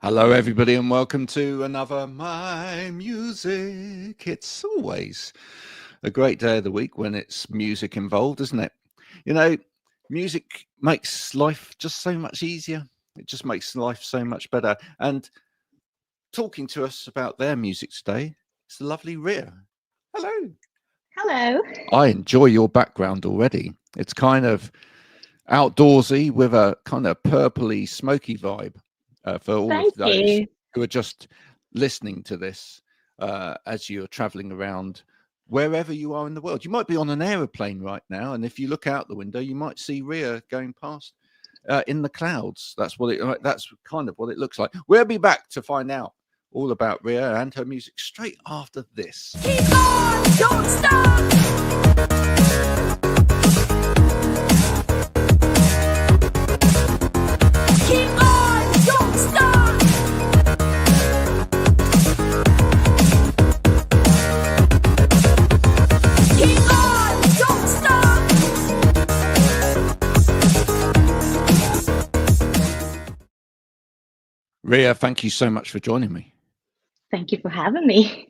Hello, everybody, and welcome to another My Music. It's always a great day of the week when it's music involved, isn't it? You know, music makes life just so much easier. It just makes life so much better. And talking to us about their music today is the lovely Ria. Hello. Hello. I enjoy your background already. It's kind of outdoorsy with a kind of purpley, smoky vibe. For all of Thank those you. who are just listening to this as you're traveling around wherever you are in the world. You might be on an aeroplane right now, and if you look out the window, you might see Ria going past in the clouds. That's kind of what it looks like. We'll be back to find out all about Ria and her music straight after this. Keep on, don't stop. Keep on, don't stop. Keep on, don't stop. Ria, thank you so much for joining me. Thank you for having me.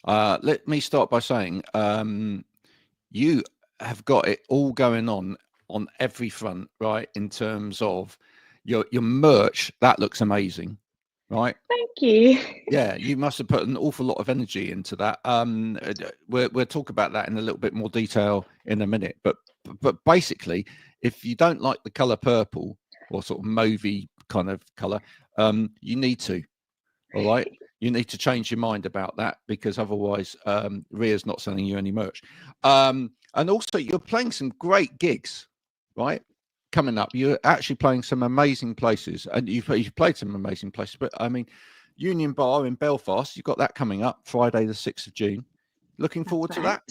Let me start by saying you have got it all going on every front, right? In terms of your merch, that looks amazing, right? Thank you. Yeah, you must have put an awful lot of energy into that. We'll talk about that in a little bit more detail in a minute. But basically, if you don't like the color purple or sort of mauvey kind of color, you need to. All right. You need to change your mind about that because otherwise Ria's not selling you any merch. And also you're playing some great gigs, right? Coming up. You're actually playing some amazing places and you've played some amazing places. But I mean, Union Bar in Belfast, you've got that coming up Friday, the 6th of June. Looking forward to that.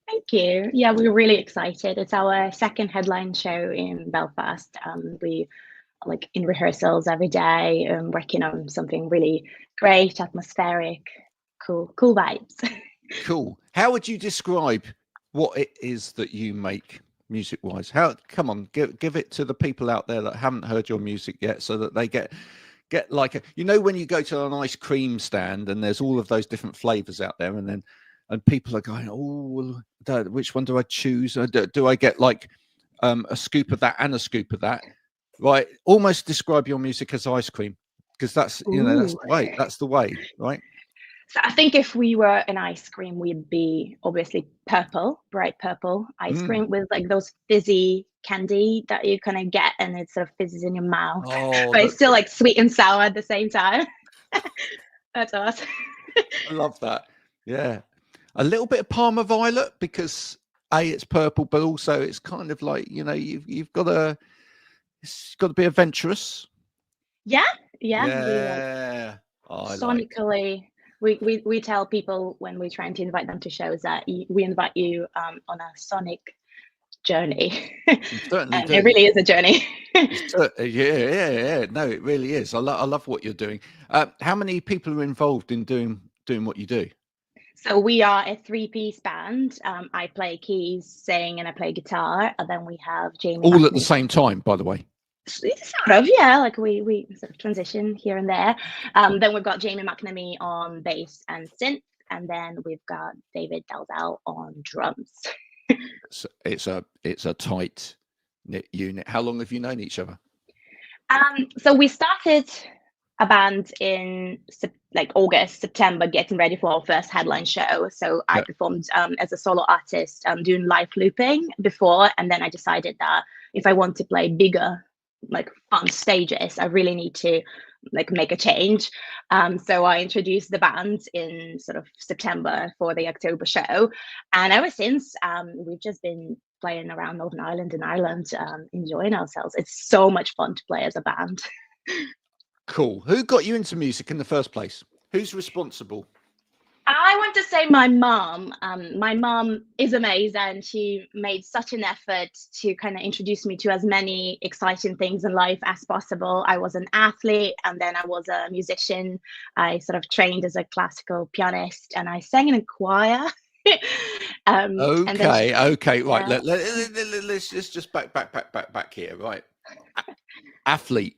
Thank you. Yeah, we're really excited. It's our second headline show in Belfast. We like in rehearsals every day, working on something really great, atmospheric, cool vibes. Cool. How would you describe what it is that you make music wise? Come on, give it to the people out there that haven't heard your music yet so that they get like when you go to an ice cream stand and there's all of those different flavors out there and people are going, oh, which one do I choose? Do I get like a scoop of that and a scoop of that? Right. Almost describe your music as ice cream because that's that's the way, right? So I think if we were an ice cream, we'd be obviously purple, bright purple ice cream with like those fizzy candy that you kind of get and it sort of fizzes in your mouth, but it's still like sweet and sour at the same time. That's us. I love that. Yeah. A little bit of Parma Violet because it's purple, but also it's kind of like, you've got to, it's got to be adventurous. Yeah. Sonically. We tell people when we're trying to invite them to shows that we invite you on a sonic journey. Certainly and it really is a journey. Yeah. No, it really is. I love what you're doing. How many people are involved in doing what you do? So we are a three-piece band. I play keys, sing, and I play guitar. And then we have Jamie. All at the same time, by the way. Sort of, yeah. Like we sort of transition here and there. Then we've got Jamie McNamee on bass and synth, and then we've got David Daldal on drums. So it's a tight knit unit. How long have you known each other? So we started a band in like August, September, getting ready for our first headline show. So I performed as a solo artist, doing live looping before, and then I decided that if I want to play bigger, like fun stages, I really need to like make a change. So I introduced the band in sort of September for the October show, and ever since we've just been playing around Northern Ireland and Ireland, enjoying ourselves. It's so much fun to play as a band. Cool. Who got you into music in the first place? Who's responsible? I want to say my mom. My mom is amazing. She made such an effort to kind of introduce me to as many exciting things in life as possible. I was an athlete and then I was a musician. I sort of trained as a classical pianist and I sang in a choir. Okay, right. Let's just back here, right? Athlete.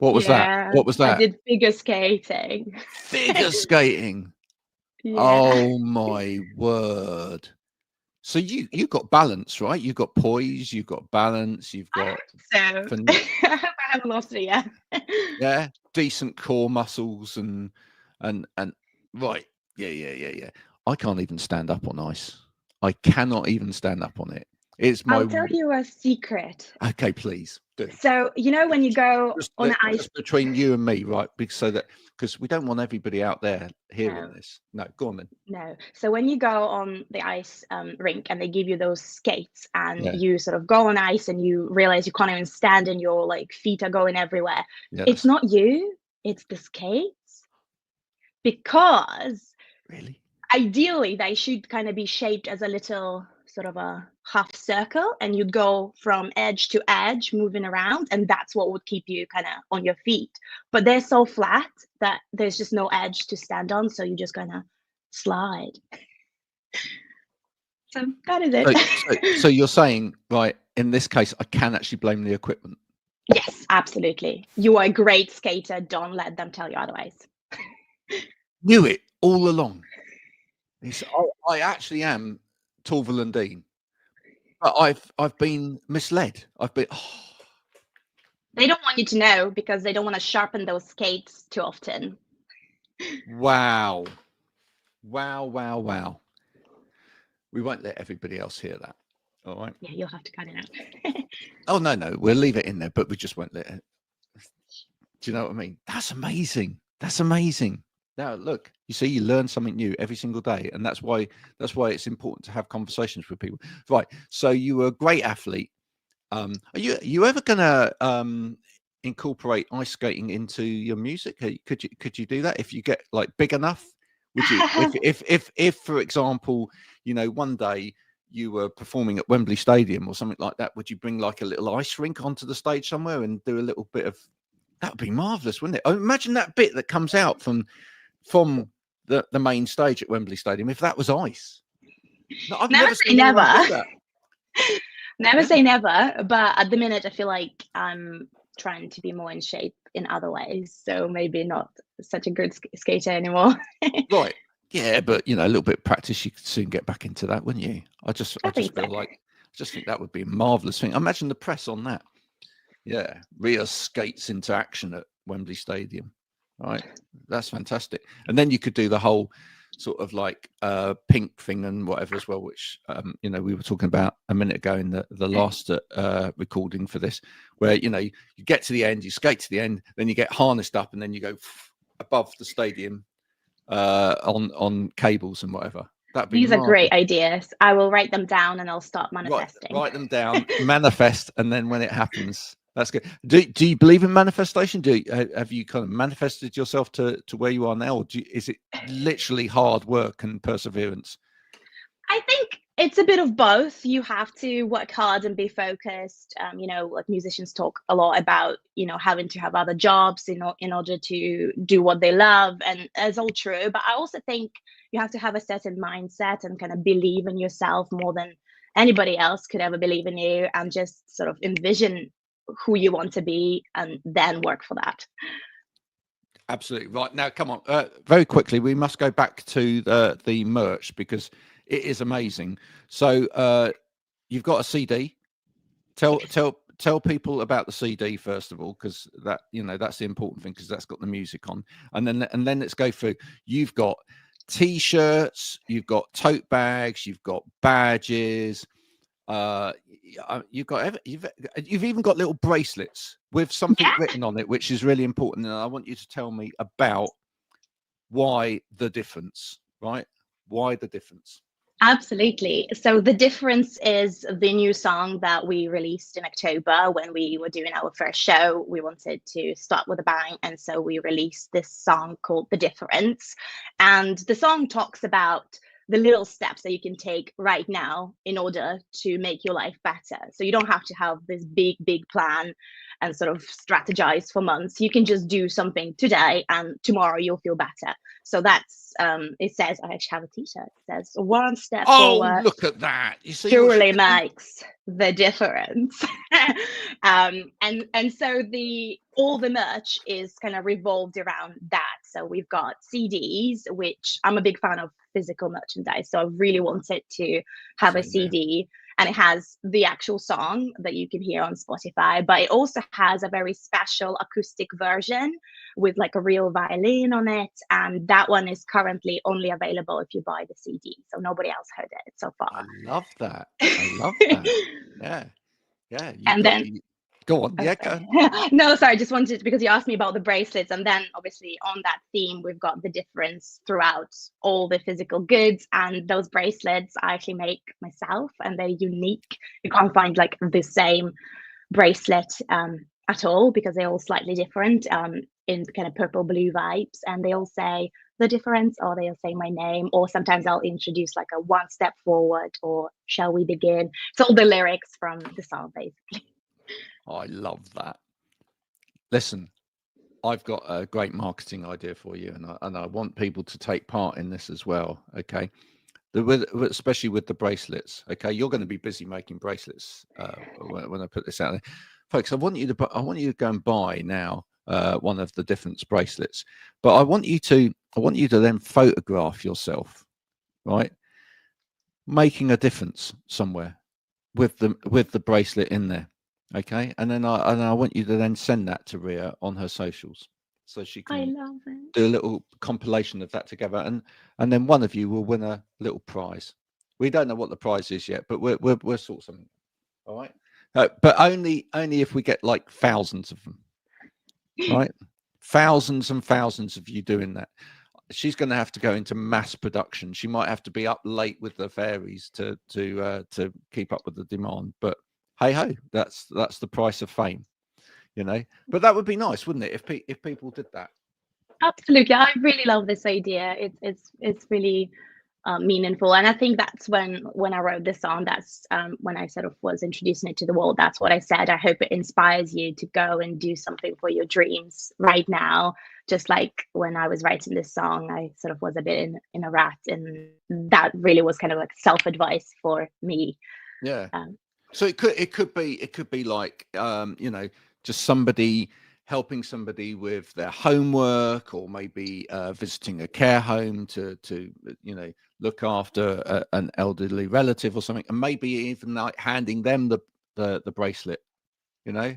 What was that? Yeah, What was I that? did figure skating. Figure skating. Yeah. Oh my word. So you got balance, right? You've got poise, you've got balance, you've got So fin- I haven't lost it yet. yeah, decent core muscles and right. Yeah. I can't even stand up on ice. I cannot even stand up on it. It's my I'll tell you a secret. okay, please do. So when you go on ice, Just between you and me, right? Because we don't want everybody out there hearing No. this. No, go on then. no. So when you go on the ice rink and they give you those skates and Yeah. you sort of go on ice and you realize you can't even stand and your like feet are going everywhere. Yes. It's not you, it's the skates. Because Really? ideally they should kind of be shaped as a little sort of a half circle, and you'd go from edge to edge moving around, and that's what would keep you kind of on your feet. But they're so flat that there's just no edge to stand on, so you're just gonna slide. So that is it. So you're saying, right, in this case, I can actually blame the equipment. Yes, absolutely. You are a great skater. Don't let them tell you otherwise. Knew it all along. I actually am Torval and Dean, but I've been misled. They don't want you to know because they don't want to sharpen those skates too often. Wow. We won't let everybody else hear that. All right. Yeah, you'll have to cut it out. Oh no, we'll leave it in there, but we just won't let it. Do you know what I mean? That's amazing. Now look, you see, you learn something new every single day, and that's why it's important to have conversations with people. Right. So you were a great athlete. Are you ever gonna incorporate ice skating into your music? Could you do that if you get like big enough? Would you if for example, one day you were performing at Wembley Stadium or something like that, would you bring like a little ice rink onto the stage somewhere and do a little bit of that? Would be marvelous, wouldn't it? Imagine that bit that comes out from the main stage at Wembley Stadium if that was ice. No, I've Never never say seen anyone never. do that. Never say never, but at the minute I feel like I'm trying to be more in shape in other ways, so maybe not such a good skater anymore. Right. Yeah, but a little bit of practice, you could soon get back into that, wouldn't you? I just think feel so. like that would be a marvelous thing. Imagine the press on that. Yeah, Ria skates into action at Wembley Stadium. Right, that's fantastic. And then you could do the whole sort of like pink thing and whatever as well, which we were talking about a minute ago in the last recording for this, where you get to the end, you skate to the end, then you get harnessed up, and then you go above the stadium on cables and whatever. These are great ideas. I will write them down and I'll start manifesting. Write them down, manifest, and then when it happens, that's good. Do you believe in manifestation? Have you kind of manifested yourself to where you are now, or is it literally hard work and perseverance? I think it's a bit of both. You have to work hard and be focused. Like musicians talk a lot about, having to have other jobs in order to do what they love, and it's all true. But I also think you have to have a certain mindset and kind of believe in yourself more than anybody else could ever believe in you, and just sort of envision who you want to be and then work for that. Absolutely right. Now, come on, very quickly, we must go back to the merch because it is amazing. So you've got a CD. Tell people about the CD first of all, because that's the important thing, because that's got the music on. And then let's go through. You've got T-shirts, you've got tote bags, you've got badges. You've even got little bracelets with something written on it, which is really important. And I want you to tell me about why the difference, right? Why the difference? Absolutely. So the difference is the new song that we released in October when we were doing our first show. We wanted to start with a bang, and so we released this song called The Difference. And the song talks about the little steps that you can take right now in order to make your life better. So you don't have to have this big plan and sort of strategize for months. You can just do something today, and tomorrow you'll feel better. So that's it says, I actually have a t-shirt. It says one step forward. Look at that. You see, truly makes the difference. And so all the merch is kind of revolved around that. So we've got CDs, which I'm a big fan of physical merchandise, so I really wanted to have a CD. And it has the actual song that you can hear on Spotify, but it also has a very special acoustic version with like a real violin on it. And that one is currently only available if you buy the CD. So nobody else heard it so far. I love that. I love that. Yeah. And then go on. Yeah, go. No, sorry, just wanted, because you asked me about the bracelets, and then obviously on that theme, we've got the difference throughout all the physical goods, and those bracelets I actually make myself, and they're unique. You can't find like the same bracelet at all, because they're all slightly different in kind of purple blue vibes, and they all say the difference, or they'll say my name, or sometimes I'll introduce like a one step forward, or shall we begin. It's all the lyrics from the song basically. I love that. Listen, I've got a great marketing idea for you, and I want people to take part in this as well. Okay, especially with the bracelets. Okay, you're going to be busy making bracelets when I put this out there, folks. I want you to go and buy now one of the different bracelets, but I want you to then photograph yourself, right, making a difference somewhere with the bracelet in there. Okay, and then I want you to then send that to Ria on her socials, so she can do a little compilation of that together, and then one of you will win a little prize. We don't know what the prize is yet, but we'll sort something. All right, but only if we get like thousands of them, right? Thousands and thousands of you doing that. She's going to have to go into mass production. She might have to be up late with the fairies to keep up with the demand, but hey ho, that's the price of fame, you know. But that would be nice, wouldn't it, if people did that? Absolutely, I really love this idea. It's really meaningful, and I think that's when I wrote this song. That's when I sort of was introducing it to the world. That's what I said. I hope it inspires you to go and do something for your dreams right now. Just like when I was writing this song, I sort of was a bit in a rut, and that really was kind of like self-advice for me. Yeah. So it could be like you know, just somebody helping somebody with their homework, or maybe visiting a care home to you know, look after an elderly relative or something, and maybe even like handing them the bracelet, you know.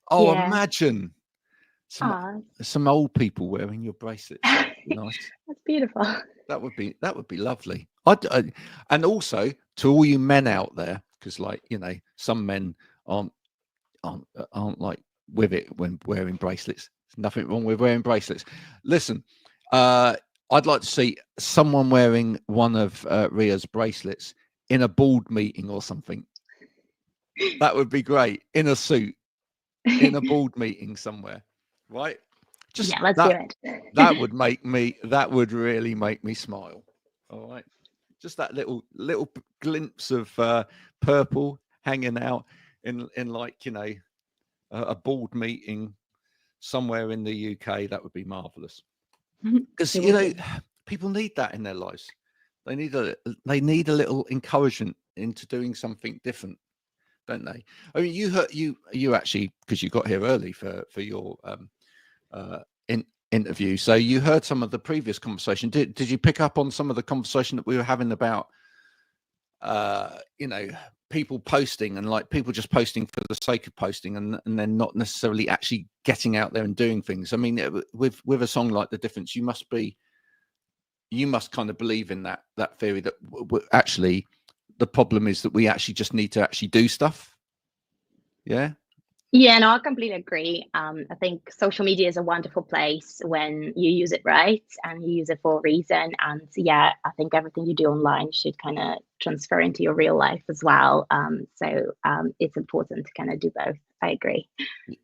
Oh, yeah. Imagine some old people wearing your bracelets. Nice. That's beautiful. That would be lovely. And also to all you men out there, because like, you know, some men aren't like with it when wearing bracelets. There's nothing wrong with wearing bracelets. Listen, I'd like to see someone wearing one of Ria's bracelets in a board meeting or something. That would be great. In a suit, in a board meeting somewhere, right? Just let's do it. That would really make me smile. All right. Just that little glimpse of purple hanging out in like, you know, a board meeting somewhere in the UK. That would be marvelous, because you know, people need that in their lives. They need a little encouragement into doing something different, don't they? I mean, you actually, because you got here early for your interview, so you heard some of the previous conversation. Did you pick up on some of the conversation that we were having about you know, people posting, and like people just posting for the sake of posting, and then not necessarily actually getting out there and doing things? I mean, with a song like The Difference, you must kind of believe in that theory that actually the problem is that we actually just need to actually do stuff. Yeah, no, I completely agree. I think social media is a wonderful place when you use it right and you use it for a reason. And yeah, I think everything you do online should kind of transfer into your real life as well. So it's important to kind of do both. I agree.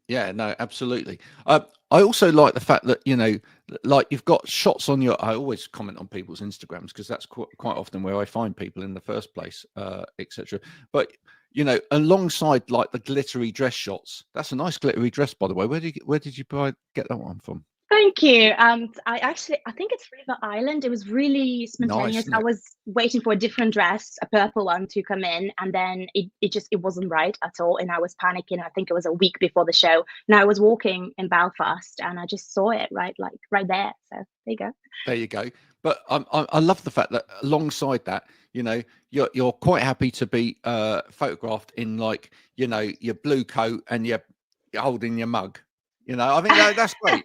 Yeah, no, absolutely. I also like the fact that, like you've got shots on I always comment on people's Instagrams because that's quite often where I find people in the first place, etc. But, alongside like the glittery dress shots, that's a nice glittery dress, by the way. Where did you get that one from? Thank you. I think it's River Island. It was really spontaneous. Nice, isn't I it? was waiting for a different dress, a purple one, to come in, and then it wasn't right at all, and I was panicking. I think it was a week before the show, and I was walking in Belfast, and I just saw it right there. So there you go. There you go. But I love the fact that alongside that, you're quite happy to be photographed in like, your blue coat and you're holding your mug. I think that's great.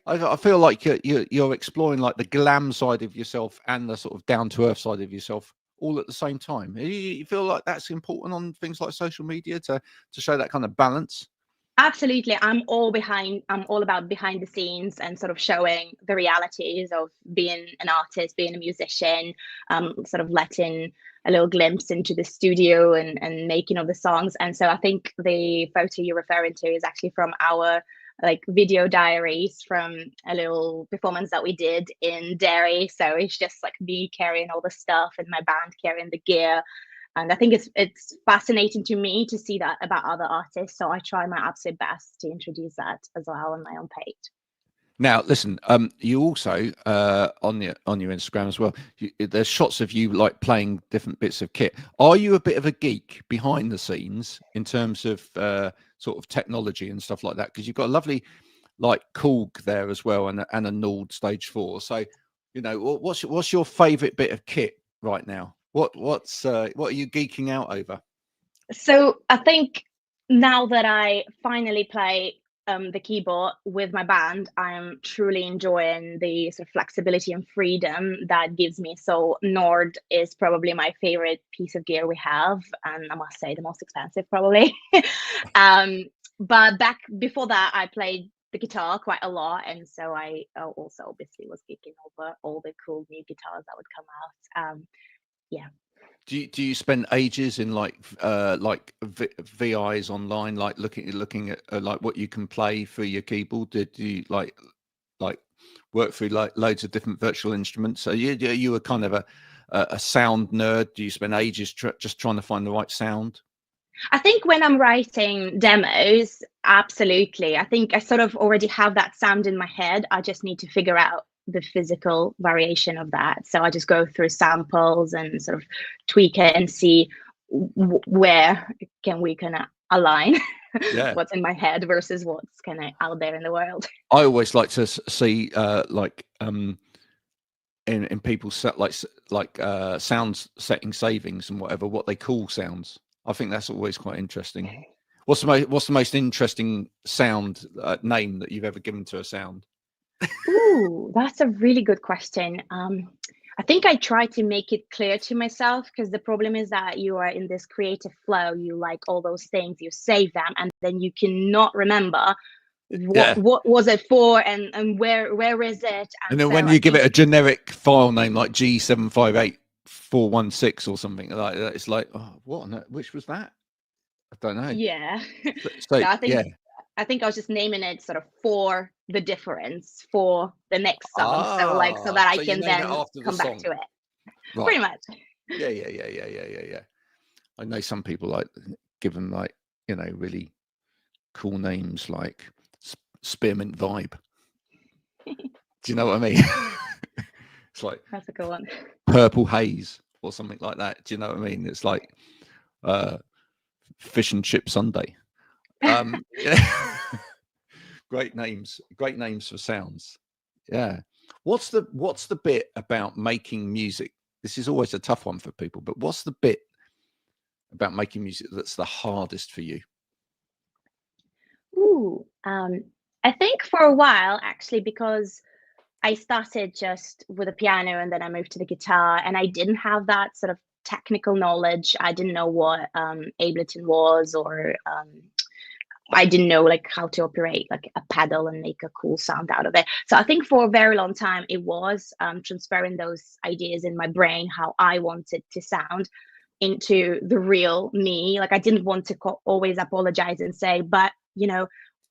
I feel like you're exploring like the glam side of yourself and the sort of down to earth side of yourself all at the same time. You feel like that's important on things like social media to show that kind of balance? Absolutely. I'm all about behind the scenes and sort of showing the realities of being an artist, being a musician, sort of letting a little glimpse into the studio and making of the songs. And so I think the photo you're referring to is actually from our like video diaries from a little performance that we did in Derry. So it's just like me carrying all the stuff and my band carrying the gear. And I think it's fascinating to me to see that about other artists. So I try my absolute best to introduce that as well on my own page. Now, listen, you also on your Instagram as well, there's shots of you like playing different bits of kit. Are you a bit of a geek behind the scenes in terms of sort of technology and stuff like that? Because you've got a lovely like Korg there as well, and a Nord Stage 4. So, what's your favourite bit of kit right now? What are you geeking out over? So I think now that I finally play the keyboard with my band, I'm truly enjoying the sort of flexibility and freedom that gives me. So Nord is probably my favorite piece of gear we have, and I must say the most expensive probably. But back before that, I played the guitar quite a lot, and so I also obviously was geeking over all the cool new guitars that would come out. Yeah. Do you spend ages in like VIs online, like looking at like what you can play for your keyboard? Do you like work through like loads of different virtual instruments? So you were kind of a sound nerd. Do you spend ages just trying to find the right sound? I think when I'm writing demos, absolutely. I think I sort of already have that sound in my head. I just need to figure out the physical variation of that. So I just go through samples and sort of tweak it and see where can we kind of align what's in my head versus what's kind of out there in the world. I always like to see in people's set like sound setting savings and whatever, what they call sounds. I think that's always quite interesting. What's the most interesting sound name that you've ever given to a sound? Ooh, that's a really good question. I think I try to make it clear to myself, because the problem is that you are in this creative flow. You like all those things, you save them, and then you cannot remember what was it for and where is it. And then so when you give it a generic file name like G758416 or something like that, it's like, oh, which was that? I don't know. Yeah. So, I think I was just naming it sort of for the difference for the next song. So that I can then come back to it. Right. Pretty much. Yeah. I know some people like give them like, really cool names like Spearmint Vibe. Do you know what I mean? It's like that's a cool one. Purple Haze or something like that. Do you know what I mean? It's like Fish and Chip Sunday. Great names for sounds. Yeah. What's the bit about making music? This is always a tough one for people, but what's the bit about making music that's the hardest for you? I think for a while, actually, because I started just with a piano and then I moved to the guitar, and I didn't have that sort of technical knowledge. I didn't know what Ableton was, or I didn't know like how to operate like a pedal and make a cool sound out of it. So I think for a very long time it was transferring those ideas in my brain, how I wanted to sound, into the real me. Like I didn't want to always apologize and say, but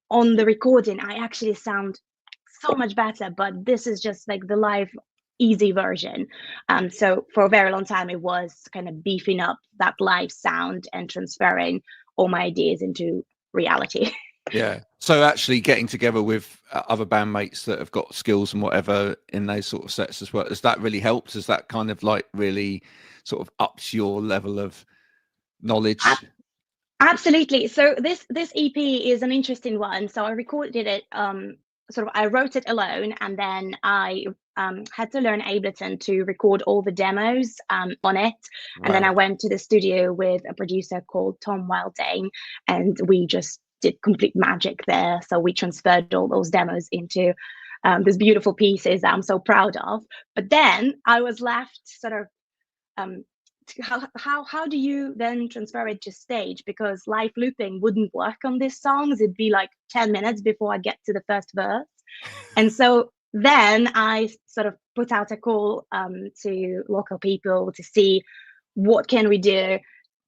on the recording, I actually sound so much better, but this is just like the live easy version. So for a very long time, it was kind of beefing up that live sound and transferring all my ideas into reality. Yeah. So actually getting together with other bandmates that have got skills and whatever in those sort of sets as well, has that really helped? Has that kind of like really sort of ups your level of knowledge? Absolutely. So this EP is an interesting one. So I recorded it, sort of I wrote it alone, and then I had to learn Ableton to record all the demos on it. And then I went to the studio with a producer called Tom Wilding, and we just did complete magic there. So we transferred all those demos into these beautiful pieces that I'm so proud of. But then I was left sort of how do you then transfer it to stage, because live looping wouldn't work on these songs. It'd be like 10 minutes before I get to the first verse. And so then I sort of put out a call to local people to see what can we do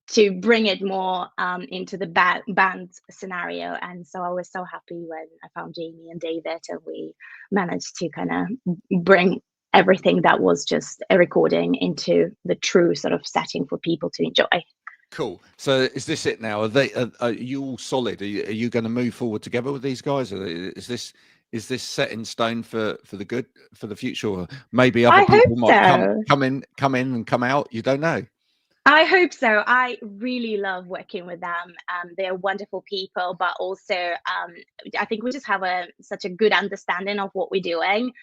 to bring it more into the band scenario. And so I was so happy when I found Jamie and David, and we managed to kind of bring everything that was just a recording into the true sort of setting for people to enjoy. Cool. So is this it now? Are you all solid? Are you going to move forward together with these guys? Or is this set in stone for the future? Or maybe other people might come in and come out. You don't know. I hope so. I really love working with them. They're wonderful people, but also I think we just have such a good understanding of what we're doing.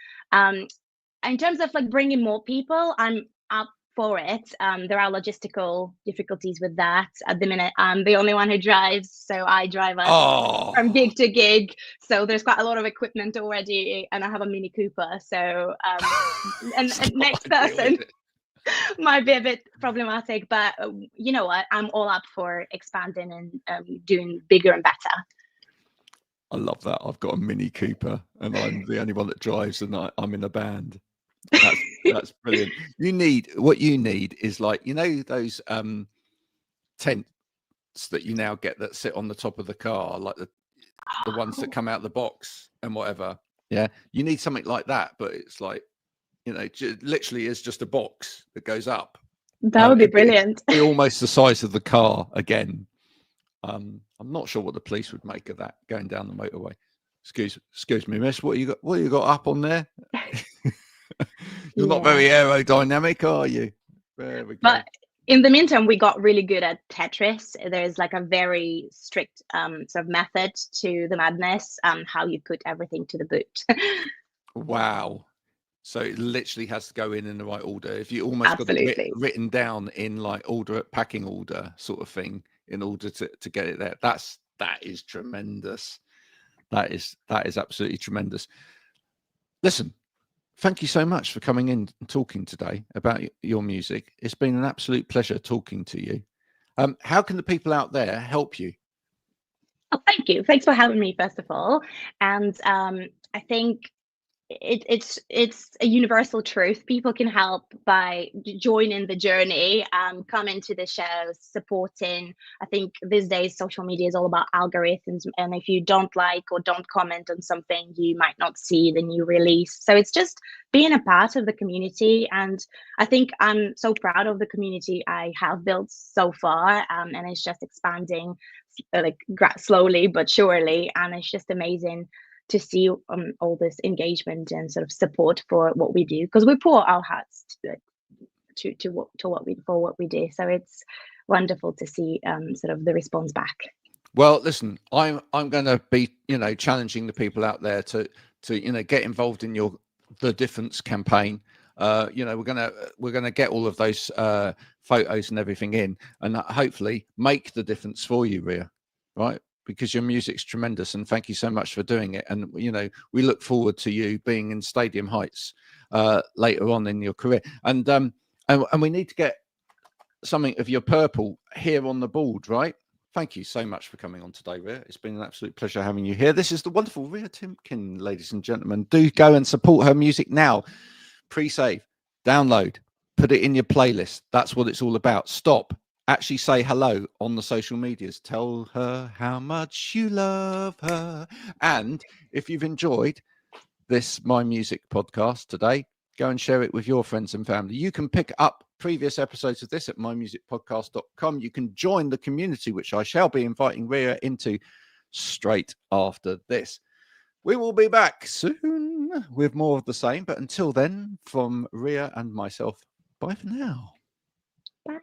In terms of like bringing more people, I'm up for it. There are logistical difficulties with that. At the minute, I'm the only one who drives, so I drive us from gig to gig. So there's quite a lot of equipment already, and I have a Mini Cooper. So and next person might be a bit problematic, but you know what? I'm all up for expanding and doing bigger and better. I love that. I've got a Mini Cooper, and I'm the only one that drives, and I'm in a band. That's brilliant. What you need is, like, you know, those tents that you now get that sit on the top of the car, like the ones that come out the box and whatever. Yeah, you need something like that, but it's like, you know, literally is just a box that goes up. That would be brilliant. It'd be almost the size of the car again. I'm not sure what the police would make of that going down the motorway. Excuse me, miss. What you got up on there? You're not very aerodynamic, are you? There we go. But in the meantime, we got really good at Tetris. There's like a very strict sort of method to the madness, how you put everything to the boot. Wow. So it literally has to go in the right order. If you almost got it written down in like packing order sort of thing in order to get it there. That is tremendous. That is absolutely tremendous. Listen, thank you so much for coming in and talking today about your music. It's been an absolute pleasure talking to you. How can the people out there help you? Oh, thank you. Thanks for having me, first of all. And I think it's a universal truth. People can help by joining the journey, coming to the shows, supporting. I think these days social media is all about algorithms, and if you don't like or don't comment on something, you might not see the new release. So it's just being a part of the community, and I think I'm so proud of the community I have built so far, and it's just expanding like slowly but surely, and it's just amazing to see all this engagement and sort of support for what we do, because we pour our hearts to what we do. So it's wonderful to see sort of the response back. Well, listen, I'm going to be, you know, challenging the people out there to you know, get involved in the Difference campaign. You know, we're gonna get all of those photos and everything in, and hopefully make the difference for you, Ria, right? Because your music's tremendous, and thank you so much for doing it. And, you know, we look forward to you being in Stadium Heights later on in your career. And we need to get something of your purple here on the board, right? Thank you so much for coming on today, Ria. It's been an absolute pleasure having you here. This is the wonderful Ria Timkin, ladies and gentlemen. Do go and support her music now. Pre-save, download, put it in your playlist. That's what it's all about. Stop actually say hello on the social medias. Tell her how much you love her. And if you've enjoyed this MyMusic podcast today, go and share it with your friends and family. You can pick up previous episodes of this at mymusicpodcast.com. You can join the community, which I shall be inviting Ria into straight after this. We will be back soon with more of the same. But until then, from Ria and myself, bye for now. Bye.